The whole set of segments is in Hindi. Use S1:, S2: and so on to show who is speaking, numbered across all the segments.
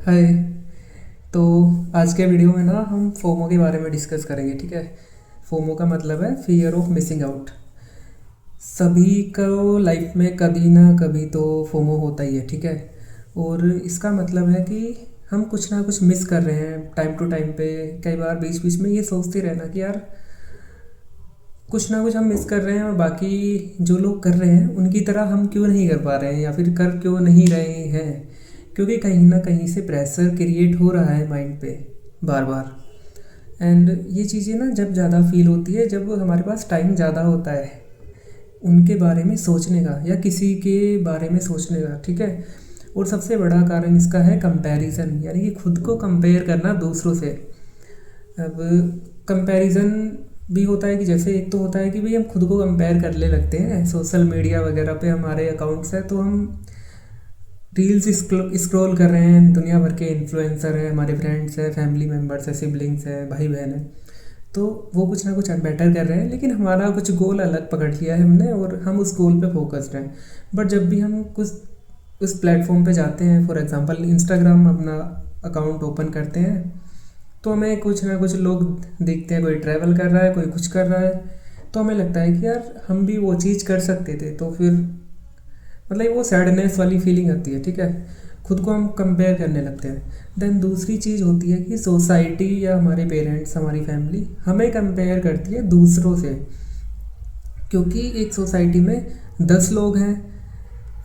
S1: हाय। तो आज के वीडियो में ना हम फोमो के बारे में डिस्कस करेंगे, ठीक है। फोमो का मतलब है फियर ऑफ मिसिंग आउट। सभी को लाइफ में कभी ना कभी तो फोमो होता ही है, ठीक है। और इसका मतलब है कि हम कुछ ना कुछ मिस कर रहे हैं टाइम टू टाइम पे। कई बार बीच बीच में ये सोचते रहना कि यार कुछ ना कुछ हम मिस कर रहे हैं और बाकी जो लोग कर रहे हैं उनकी तरह हम क्यों नहीं कर पा रहे हैं या फिर कर क्यों नहीं रहे हैं। क्योंकि कहीं ना कहीं से प्रेशर क्रिएट हो रहा है माइंड पे बार बार। एंड ये चीज़ें ना जब ज़्यादा फील होती है जब हमारे पास टाइम ज़्यादा होता है उनके बारे में सोचने का या किसी के बारे में सोचने का, ठीक है। और सबसे बड़ा कारण इसका है कंपैरिजन, यानी कि खुद को कंपेयर करना दूसरों से। अब कंपैरिजन भी होता है कि जैसे एक तो होता है कि भाई हम खुद को कंपेयर करने लगते हैं सोशल मीडिया वगैरह पे, हमारे अकाउंट्स है तो हम रील्स स्क्रॉल कर रहे हैं, दुनिया भर के इन्फ्लुएंसर हैं, हमारे फ्रेंड्स हैं, फैमिली मेम्बर्स हैं, सिबलिंग्स हैं, भाई बहन हैं। तो वो कुछ ना कुछ बेटर कर रहे हैं लेकिन हमारा कुछ गोल अलग पकड़ लिया है हमने और हम उस गोल पे फोकस्ड हैं। बट जब भी हम कुछ उस प्लेटफॉर्म पे जाते हैं, फॉर एग्जांपल इंस्टाग्राम अपना अकाउंट ओपन करते हैं, तो हमें कुछ ना कुछ लोग देखते हैं, कोई ट्रैवल कर रहा है, कोई कुछ कर रहा है, तो हमें लगता है कि यार हम भी वो चीज़ कर सकते थे। तो फिर मतलब वो सैडनेस वाली फीलिंग आती है, ठीक है। खुद को हम कंपेयर करने लगते हैं। देन दूसरी चीज़ होती है कि सोसाइटी या हमारे पेरेंट्स, हमारी फैमिली हमें कंपेयर करती है दूसरों से। क्योंकि एक सोसाइटी में 10 लोग हैं,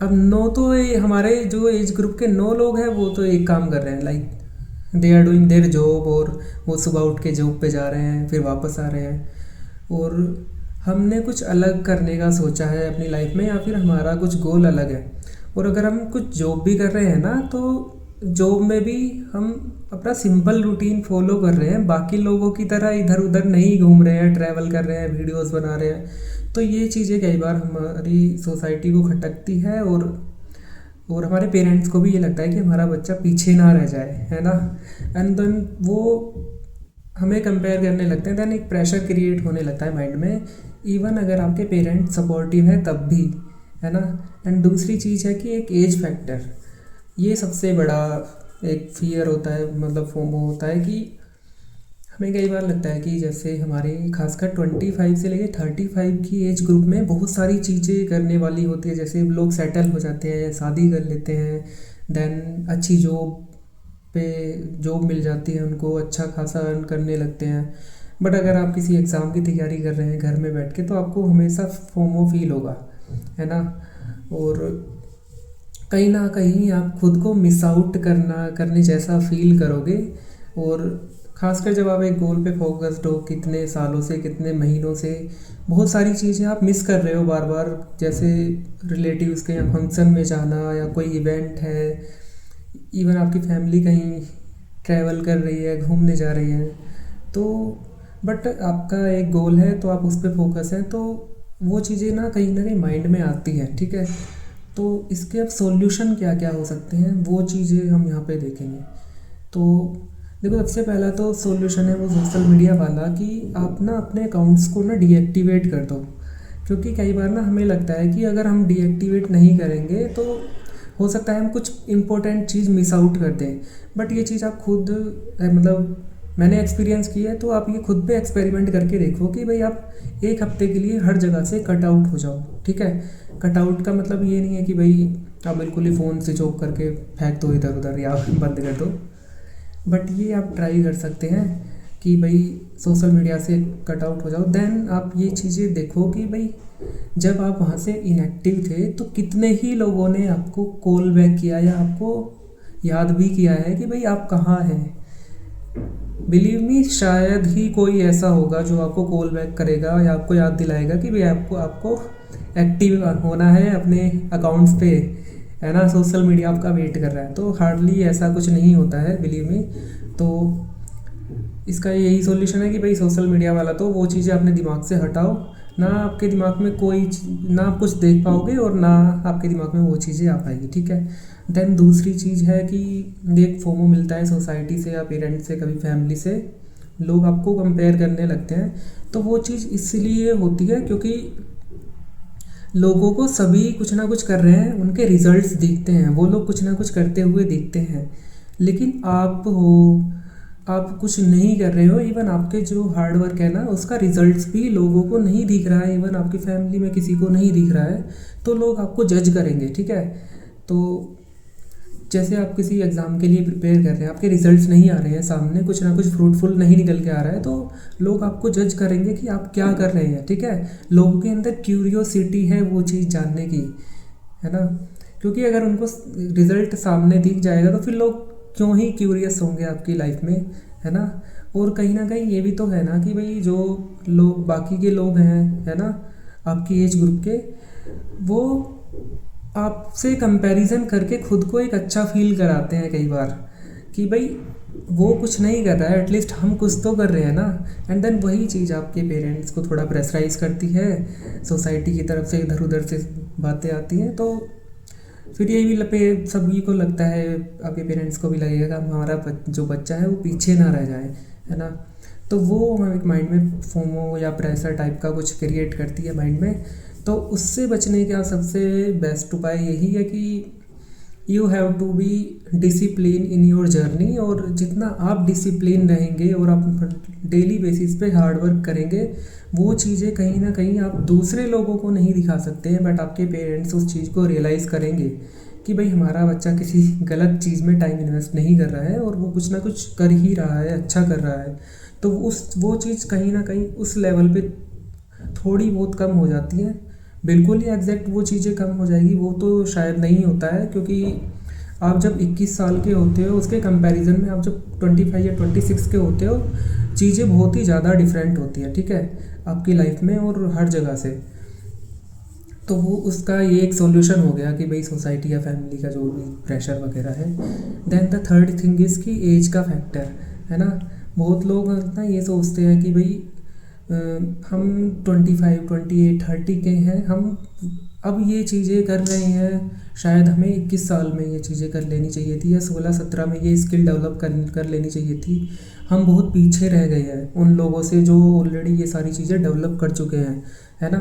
S1: अब नौ तो हमारे जो एज ग्रुप के 9 लोग हैं वो तो एक काम कर रहे हैं, like they are doing their job, और वो सुबह उठ के जॉब पे जा रहे हैं फिर वापस आ रहे हैं। और हमने कुछ अलग करने का सोचा है अपनी लाइफ में या फिर हमारा कुछ गोल अलग है। और अगर हम कुछ जॉब भी कर रहे हैं ना तो जॉब में भी हम अपना सिंपल रूटीन फॉलो कर रहे हैं, बाकी लोगों की तरह इधर उधर नहीं घूम रहे हैं, ट्रैवल कर रहे हैं, वीडियोस बना रहे हैं। तो ये चीज़ें कई बार हमारी सोसाइटी को खटकती है और हमारे पेरेंट्स को भी ये लगता है कि हमारा बच्चा पीछे ना रह जाए, है ना। एंड देन वो हमें कंपेयर करने लगते हैं, देन एक प्रेशर क्रिएट होने लगता है माइंड में, इवन अगर आपके पेरेंट्स सपोर्टिव हैं तब भी, है ना। एंड दूसरी चीज़ है कि एक एज फैक्टर, ये सबसे बड़ा एक फियर होता है, मतलब फोमो होता है कि हमें कई बार लगता है कि जैसे हमारे खासकर 25 से लेकर 35 की एज ग्रुप में बहुत सारी चीज़ें करने वाली होती है, जैसे लोग सेटल हो जाते हैं, शादी कर लेते हैं, देन अच्छी जॉब पे जॉब मिल जाती है उनको, अच्छा खासा अर्न करने लगते हैं। बट अगर आप किसी एग्ज़ाम की तैयारी कर रहे हैं घर में बैठ के तो आपको हमेशा फोमो फील होगा, है ना। और कहीं ना कहीं आप खुद को मिस आउट करने जैसा फील करोगे। और खासकर जब आप एक गोल पे फोकस्ड हो कितने सालों से, कितने महीनों से, बहुत सारी चीज़ें आप मिस कर रहे हो बार बार, जैसे रिलेटिव्स के यहाँ फंक्शन में जाना या कोई इवेंट है, इवन आपकी फैमिली कहीं ट्रैवल कर रही है, घूमने जा रही है। तो बट आपका एक गोल है तो आप उस पर फोकस है, तो वो चीज़ें ना कहीं माइंड में आती हैं, ठीक है। तो इसके अब सॉल्यूशन क्या क्या हो सकते हैं वो चीज़ें हम यहाँ पे देखेंगे। तो देखो, सबसे पहला तो सॉल्यूशन है वो सोशल मीडिया वाला कि आप ना अपने अकाउंट्स को ना डीएक्टिवेट कर दो। क्योंकि कई बार ना हमें लगता है कि अगर हम डीएक्टिवेट नहीं करेंगे तो हो सकता है हम कुछ इंपॉर्टेंट चीज़ मिस आउट कर दें। बट ये चीज़ आप खुद मतलब मैंने एक्सपीरियंस की है, तो आप ये खुद पे एक्सपेरिमेंट करके देखो कि भाई आप एक हफ्ते के लिए हर जगह से कट आउट हो जाओ, ठीक है। कट आउट का मतलब ये नहीं है कि भाई आप बिल्कुल ही फ़ोन स्विच ऑफ करके फेंक दो इधर उधर या बंद कर दो। बट ये आप ट्राई कर सकते हैं कि भाई सोशल मीडिया से कट आउट हो जाओ। देन आप ये चीज़ें देखो कि भाई जब आप वहाँ से इनएक्टिव थे तो कितने ही लोगों ने आपको कॉल बैक किया या आपको याद भी किया है कि भाई आप कहाँ हैं। बिलीव मी, शायद ही कोई ऐसा होगा जो आपको कॉल बैक करेगा या आपको याद दिलाएगा कि भाई आपको आपको एक्टिव होना है अपने अकाउंट्स पे, है ना। सोशल मीडिया आपका वेट कर रहा है, तो हार्डली ऐसा कुछ नहीं होता है, बिलीव मी। तो इसका यही सॉल्यूशन है कि भाई सोशल मीडिया वाला तो वो चीज़ें अपने दिमाग से हटाओ, ना आपके दिमाग में ना आप कुछ देख पाओगे और ना आपके दिमाग में वो चीज़ें आ पाएगी, ठीक है। देन दूसरी चीज़ है कि एक फोमो मिलता है सोसाइटी से या पेरेंट्स से, कभी फैमिली से, लोग आपको कंपेयर करने लगते हैं। तो वो चीज़ इसलिए होती है क्योंकि लोगों को सभी कुछ ना कुछ कर रहे हैं, उनके रिजल्ट्स दिखते हैं, वो लोग कुछ ना कुछ करते हुए दिखते हैं। लेकिन आप हो, आप कुछ नहीं कर रहे हो, इवन आपके जो हार्ड वर्क है ना उसका रिजल्ट्स भी लोगों को नहीं दिख रहा है, इवन आपकी फैमिली में किसी को नहीं दिख रहा है, तो लोग आपको जज करेंगे, ठीक है। तो जैसे आप किसी एग्ज़ाम के लिए प्रिपेयर कर रहे हैं, आपके रिजल्ट्स नहीं आ रहे हैं सामने, कुछ ना कुछ फ्रूटफुल नहीं निकल के आ रहा है, तो लोग आपको जज करेंगे कि आप क्या कर रहे हैं, ठीक है। लोगों के अंदर क्यूरियोसिटी है वो चीज़ जानने की, है ना। क्योंकि अगर उनको रिजल्ट सामने दिख जाएगा तो फिर लोग क्यों ही क्यूरियस होंगे आपकी लाइफ में, है ना। और कहीं ना कहीं ये भी तो है ना कि भाई जो लोग बाकी के लोग हैं, है ना, आपकी एज ग्रुप के, वो आपसे कंपैरिजन करके खुद को एक अच्छा फील कराते हैं कई बार कि भाई वो कुछ नहीं कर रहा है, एटलीस्ट हम कुछ तो कर रहे हैं ना। एंड देन वही चीज़ आपके पेरेंट्स को थोड़ा प्रेशराइज करती है, सोसाइटी की तरफ से इधर उधर से बातें आती हैं, तो फिर यही भी लपे सभी को लगता है, आपके पेरेंट्स को भी लगेगा कि हमारा जो बच्चा है वो पीछे ना रह जाए, है ना। तो वो हम एक माइंड में फोमो या प्रेशर टाइप का कुछ क्रिएट करती है माइंड में। तो उससे बचने का सबसे बेस्ट उपाय यही है कि you have to be discipline in your journey, और जितना आप डिसिप्लिन रहेंगे और आप डेली बेसिस पे हार्ड वर्क करेंगे, वो चीज़ें कहीं ना कहीं आप दूसरे लोगों को नहीं दिखा सकते हैं, बट आपके पेरेंट्स उस चीज़ को रियलाइज़ करेंगे कि भाई हमारा बच्चा किसी गलत चीज़ में टाइम इन्वेस्ट नहीं कर रहा है और वो कुछ ना कुछ कर ही रहा है, अच्छा कर रहा है। तो वो चीज़ कहीं ना कहीं उस लेवल पे थोड़ी बहुत कम हो जाती है। बिल्कुल ही एग्जैक्ट वो चीज़ें कम हो जाएगी वो तो शायद नहीं होता है, क्योंकि आप जब 21 साल के होते हो उसके कंपैरिजन में आप जब 25 या 26 के होते हो, चीज़ें बहुत ही ज़्यादा डिफरेंट होती है, ठीक है, आपकी लाइफ में और हर जगह से। तो वो उसका ये एक सॉल्यूशन हो गया कि भाई सोसाइटी या फैमिली का जो भी प्रेशर वगैरह है। Then the third thing is कि एज का फैक्टर, है ना। बहुत लोग ना ये सोचते हैं कि भाई हम 25 28 30 के हैं, हम अब ये चीज़ें कर रहे हैं, शायद हमें 21 साल में ये चीज़ें कर लेनी चाहिए थी या 16-17 में ये स्किल डेवलप कर लेनी चाहिए थी। हम बहुत पीछे रह गए हैं उन लोगों से जो ऑलरेडी ये सारी चीज़ें डेवलप कर चुके हैं, है ना।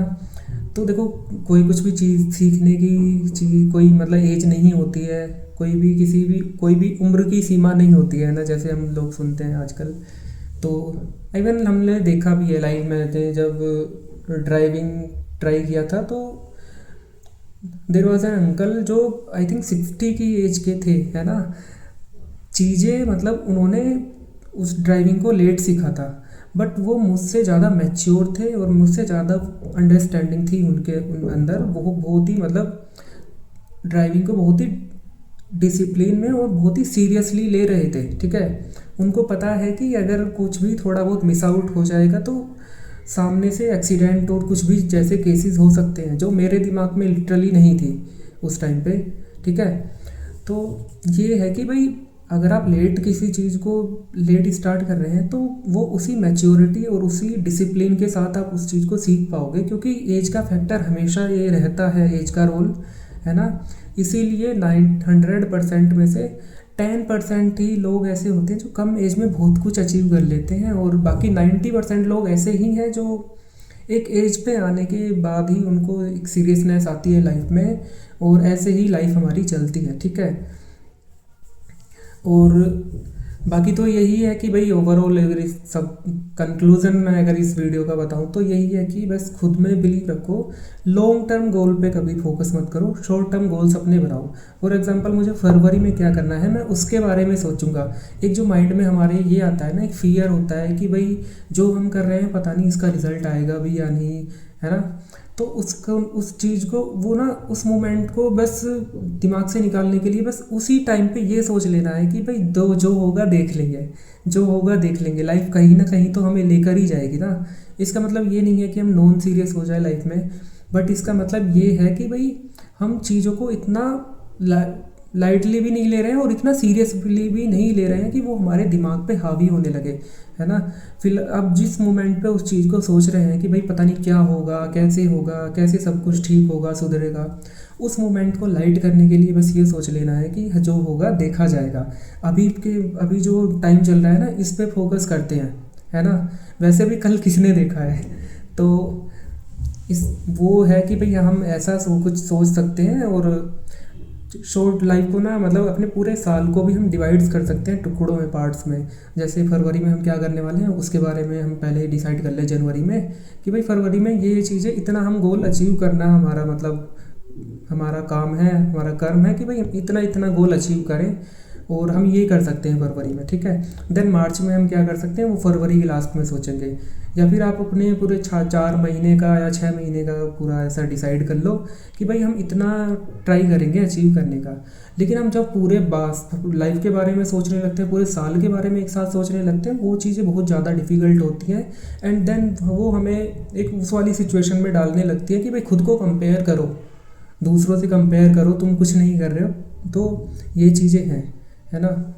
S1: तो देखो, कोई कुछ भी चीज़ सीखने की चीज़ कोई मतलब एज नहीं होती है, कोई भी उम्र की सीमा नहीं होती है ना, जैसे हम लोग सुनते हैं आजकल। तो इवन हमने देखा भी है लाइव में जब ड्राइविंग ट्राई किया था, तो देर वॉज एन अंकल जो आई थिंक 60 की एज के थे, है ना। चीज़ें मतलब उन्होंने उस ड्राइविंग को लेट सीखा था, बट वो मुझसे ज़्यादा मैच्योर थे और मुझसे ज़्यादा अंडरस्टैंडिंग थी उन अंदर। वो बहुत ही मतलब ड्राइविंग को बहुत ही डिसिप्लिन में और बहुत ही सीरियसली ले रहे थे, ठीक है। उनको पता है कि अगर कुछ भी थोड़ा बहुत मिस आउट हो जाएगा तो सामने से एक्सीडेंट और कुछ भी जैसे केसेस हो सकते हैं, जो मेरे दिमाग में लिटरली नहीं थी उस टाइम पे, ठीक है। तो ये है कि भाई अगर आप लेट किसी चीज़ को लेट स्टार्ट कर रहे हैं तो वो उसी मैच्योरिटी और उसी डिसिप्लिन के साथ आप उस चीज़ को सीख पाओगे, क्योंकि एज का फैक्टर हमेशा ये रहता है, एज का रोल, है ना। इसीलिए 900% में से 10% ही लोग ऐसे होते हैं जो कम एज में बहुत कुछ अचीव कर लेते हैं, और बाकी 90% लोग ऐसे ही हैं जो एक एज पे आने के बाद ही उनको एक सीरियसनेस आती है लाइफ में, और ऐसे ही लाइफ हमारी चलती है, ठीक है। और बाकी तो यही है कि भाई ओवरऑल अगर इस सब कंक्लूजन में अगर इस वीडियो का बताऊं तो यही है कि बस खुद में बिलीव रखो, लॉन्ग टर्म गोल पे कभी फोकस मत करो, शॉर्ट टर्म गोल्स अपने बनाओ। फॉर एग्जांपल मुझे फरवरी में क्या करना है मैं उसके बारे में सोचूंगा। एक जो माइंड में हमारे ये आता है ना, एक फियर होता है कि भाई जो हम कर रहे हैं पता नहीं इसका रिजल्ट आएगा भी या नहीं, है ना। तो उसको उस चीज़ को वो ना उस मोमेंट को बस दिमाग से निकालने के लिए बस उसी टाइम पे ये सोच लेना है कि भाई दो जो होगा देख लेंगे, जो होगा देख लेंगे। लाइफ कहीं ना कहीं तो हमें लेकर ही जाएगी ना। इसका मतलब ये नहीं है कि हम नॉन सीरियस हो जाए लाइफ में, बट इसका मतलब ये है कि भाई हम चीज़ों को इतना लाइटली भी नहीं ले रहे हैं और इतना सीरियसली भी नहीं ले रहे हैं कि वो हमारे दिमाग पे हावी होने लगे, है ना। फिर अब जिस मोमेंट पे उस चीज़ को सोच रहे हैं कि भाई पता नहीं क्या होगा, कैसे सब कुछ ठीक होगा, सुधरेगा, उस मोमेंट को लाइट करने के लिए बस ये सोच लेना है कि जो होगा देखा जाएगा। अभी जो टाइम चल रहा है ना, इस पे फोकस करते हैं, है ना। वैसे भी कल किसने देखा है, तो इस वो है कि भाई हम ऐसा कुछ सोच सकते हैं और शॉर्ट लाइफ को ना मतलब अपने पूरे साल को भी हम डिवाइड्स कर सकते हैं टुकड़ों में, पार्ट्स में। जैसे फरवरी में हम क्या करने वाले हैं उसके बारे में हम पहले ही डिसाइड कर लें जनवरी में, कि भाई फरवरी में ये चीज़ें इतना हम गोल अचीव करना हमारा मतलब हमारा काम है, हमारा कर्म है कि भाई हम इतना इतना गोल अचीव करें, और हम ये कर सकते हैं फरवरी में, ठीक है। देन मार्च में हम क्या कर सकते हैं वो फरवरी के लास्ट में सोचेंगे। या फिर आप अपने पूरे 4 महीने का या 6 महीने का पूरा ऐसा डिसाइड कर लो कि भाई हम इतना ट्राई करेंगे अचीव करने का। लेकिन हम जब पूरे लाइफ के बारे में सोचने लगते हैं, पूरे साल के बारे में एक साथ सोचने लगते हैं, वो चीज़ें बहुत ज़्यादा डिफ़िकल्ट होती हैं। एंड देन वो हमें एक उस वाली सिचुएशन में डालने लगती है कि भाई खुद को कंपेयर करो, दूसरों से कंपेयर करो, तुम कुछ नहीं कर रहे हो। तो ये चीज़ें हैं, है ना।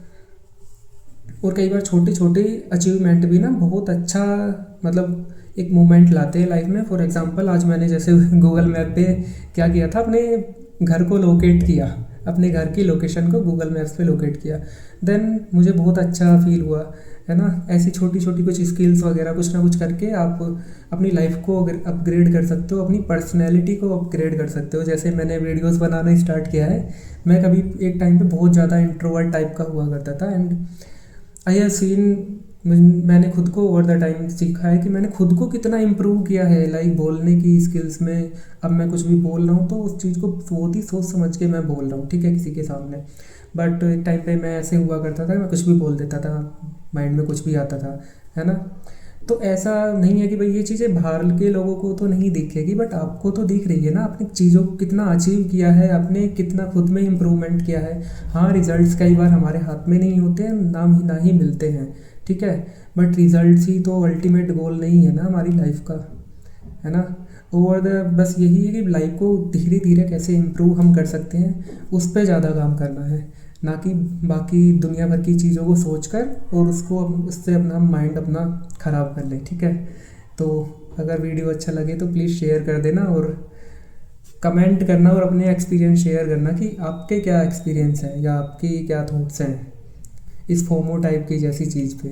S1: और कई बार छोटे छोटे अचीवमेंट भी ना बहुत अच्छा मतलब एक मोमेंट लाते हैं लाइफ में। फॉर एग्जांपल आज मैंने जैसे गूगल मैप पे क्या किया था, अपने घर को लोकेट किया, अपने घर की लोकेशन को गूगल मैप्स पे लोकेट किया। देन मुझे बहुत अच्छा फील हुआ, है ना। ऐसी छोटी छोटी कुछ स्किल्स वगैरह कुछ ना कुछ करके आप अपनी लाइफ को अगर अपग्रेड कर सकते हो, अपनी पर्सनैलिटी को अपग्रेड कर सकते हो। जैसे मैंने वीडियोस बनाना स्टार्ट किया है, मैं कभी एक टाइम पे बहुत ज़्यादा इंट्रोवर्ट टाइप का हुआ करता था, एंड आई हैव सीन, मैंने खुद को ओवर द टाइम सीखा है कि मैंने खुद को कितना इम्प्रूव किया है लाइक बोलने की स्किल्स में। अब मैं कुछ भी बोल रहा हूँ तो उस चीज़ को बहुत ही सोच समझ के मैं बोल रहा हूँ, ठीक है, किसी के सामने। बट एक टाइम पे मैं ऐसे हुआ करता था, मैं कुछ भी बोल देता था, माइंड में कुछ भी आता था, है ना। तो ऐसा नहीं है कि भाई ये चीज़ें बाहर के लोगों को तो नहीं दिखेगी, बट आपको तो दिख रही है ना, आपने चीज़ों को कितना अचीव किया है, आपने कितना खुद में इम्प्रूवमेंट किया है। हाँ, रिजल्ट्स कई बार हमारे हाथ में नहीं होते हैं, ना ही मिलते हैं, ठीक है, बट रिजल्ट्स ही तो अल्टीमेट गोल नहीं है ना हमारी लाइफ का, है ना। ओवर द बस यही है कि लाइफ को धीरे धीरे कैसे इम्प्रूव हम कर सकते हैं, उस पर ज़्यादा काम करना है, ना कि बाकी दुनिया भर की चीज़ों को सोचकर और उससे अपना माइंड अपना ख़राब कर लें, ठीक है। तो अगर वीडियो अच्छा लगे तो प्लीज़ शेयर कर देना, और कमेंट करना, और अपने एक्सपीरियंस शेयर करना कि आपके क्या एक्सपीरियंस है या आपकी क्या थॉट्स हैं इस फोमो टाइप की जैसी चीज़ पे।